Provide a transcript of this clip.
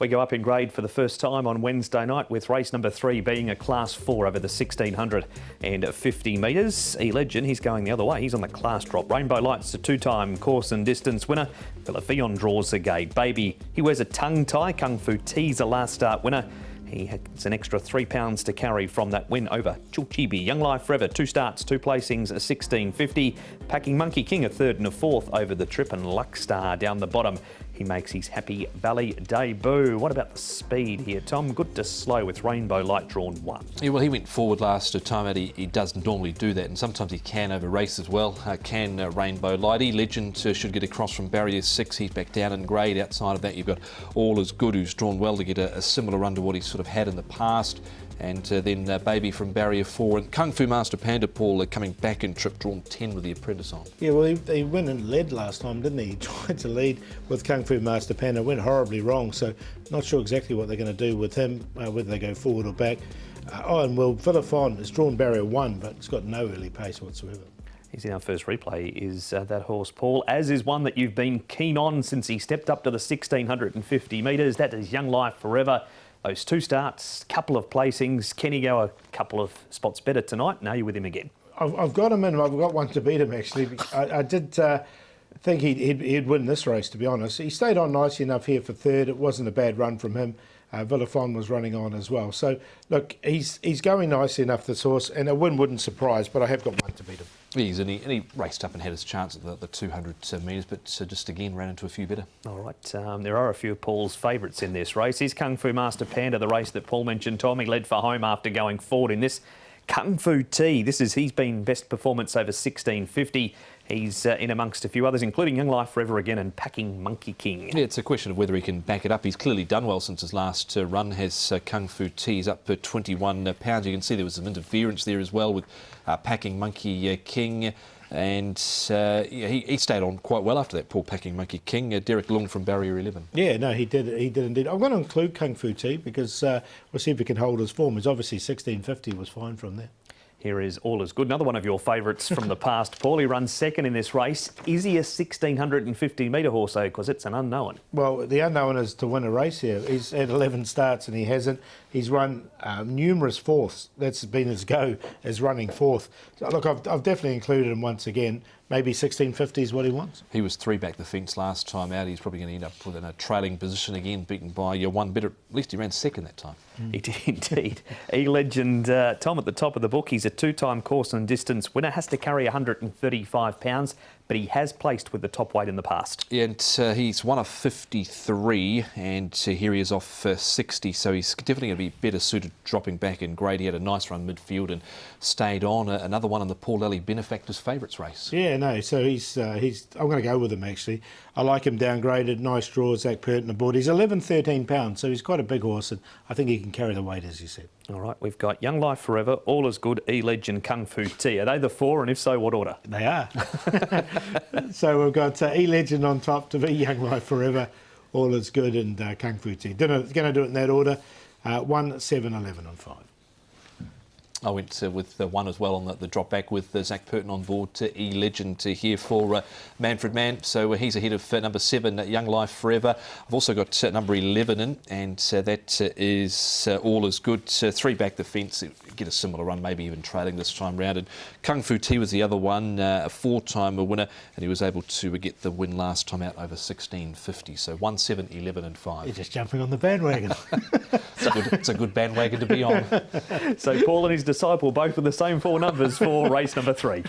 We go up in grade for the first time on Wednesday night with race number 3 being a Class 4 over the 1650 metres. E-Legend, he's going the other way. He's on the class drop. Rainbow Light's a 2-time course and distance winner. Villafion draws the gate. Baby, he wears a tongue tie. Kung Fu T's a last start winner. He has an extra £3 to carry from that win over Chulchibi. Young Life Forever, 2 starts, 2 placings, a 1650. Packing Monkey King, a 3rd and a 4th over the trip, and Luck Star down the bottom. He makes his Happy Valley debut. What about the speed here, Tom? Good to slow with Rainbow Light drawn 1. Yeah, well, he went forward last time out. He doesn't normally do that, and sometimes he can over race as well. Rainbow Light. E-Legend should get across from barrier 6. He's back down in grade. Outside of that, you've got All Is Good, who's drawn well to get a similar run to what he's sort of had in the past. And then Baby from barrier 4. And Kung Fu Master Panda, Paul, coming back in trip, drawn 10 with the apprentice on. Yeah, well, he went and led last time, didn't he? He tried to lead with Kung Fu Master Panda, went horribly wrong, so not sure exactly what they're going to do with him, whether they go forward or back. Villafion is drawn barrier 1, but it's got no early pace whatsoever. He's in our first replay, is that horse, Paul, as is one that you've been keen on since he stepped up to the 1650 metres. That is Young Life Forever. Those 2 starts, couple of placings. Can he go a couple of spots better tonight? Now you're with him again. I've got him in. I've got one to beat him, actually. I did think he'd win this race, to be honest. He stayed on nicely enough here for 3rd. It wasn't a bad run from him. Villafion was running on as well. So, look, he's going nicely enough, this horse, and a win wouldn't surprise, but I have got one to beat him. And he raced up and had his chance at the 200 metres, but just again ran into a few better. All right, there are a few of Paul's favourites in this race. Here's Kung Fu Master Panda, the race that Paul mentioned. Tommy led for home after going forward in this. Kung Fu T, he's been best performance over 1650. He's in amongst a few others, including Young Life Forever again and Packing Monkey King. Yeah, it's a question of whether he can back it up. He's clearly done well since his last run. Has Kung Fu T. He's up 21 pounds. You can see there was some interference there as well with Packing Monkey King. And he stayed on quite well after that, Paul. Packing Monkey King. Derek Long from barrier 11. Yeah, no, he did indeed. I'm going to include Kung Fu T because we'll see if he can hold his form. He's obviously 1650 was fine from there. Here is All Is Good, another one of your favourites from the past. Paul, he runs 2nd in this race. Is he a 1650 metre horse, though? Because it's an unknown. Well, the unknown is to win a race here. He's had 11 starts and he hasn't. He's run numerous 4ths. That's been his go, as running 4th. So, look, I've definitely included him once again. Maybe 1650 is what he wants. He was 3 back the fence last time out. He's probably going to end up within a trailing position again, beaten by one better. At least he ran 2nd that time. He did indeed. E-Legend, Tom at the top of the book. He's a 2-time course and distance winner. Has to carry 135 pounds, but he has placed with the top weight in the past. Yeah, and he's one of 53, and here he is off 60, so he's definitely going to be better suited dropping back in grade. He had a nice run midfield and stayed on. Another one in the Paul Lally Benefactors Favourites race. Yeah, no, so he's I'm going to go with him, actually. I like him downgraded, nice draw, Zach Purton aboard. He's 13 pounds, so he's quite a big horse, and I think he can carry the weight, as you said. All right, we've got Young Life Forever, All Is Good, E-Legend, Kung Fu T. Are they the 4, and if so, what order? They are. So we've got E-Legend on top to be Young Life Forever, All Is Good, and Kung Fu T. Going to do it in that order, 1, 7, 11 and 5. I went with 1 as well on the drop back with Zach Purton on board to E-Legend here for Manfred Mann. So he's ahead of number 7, Young Life Forever. I've also got number 11 in, and that is All Is Good. 3 back the fence, get a similar run, maybe even trailing this time round. And Kung Fu T was the other one, a 4-time winner, and he was able to get the win last time out over 1650. So 1, 7, 11 and 5. You're just jumping on the bandwagon. It's a good bandwagon to be on. So Paul and his disciple both with the same 4 numbers for race number 3.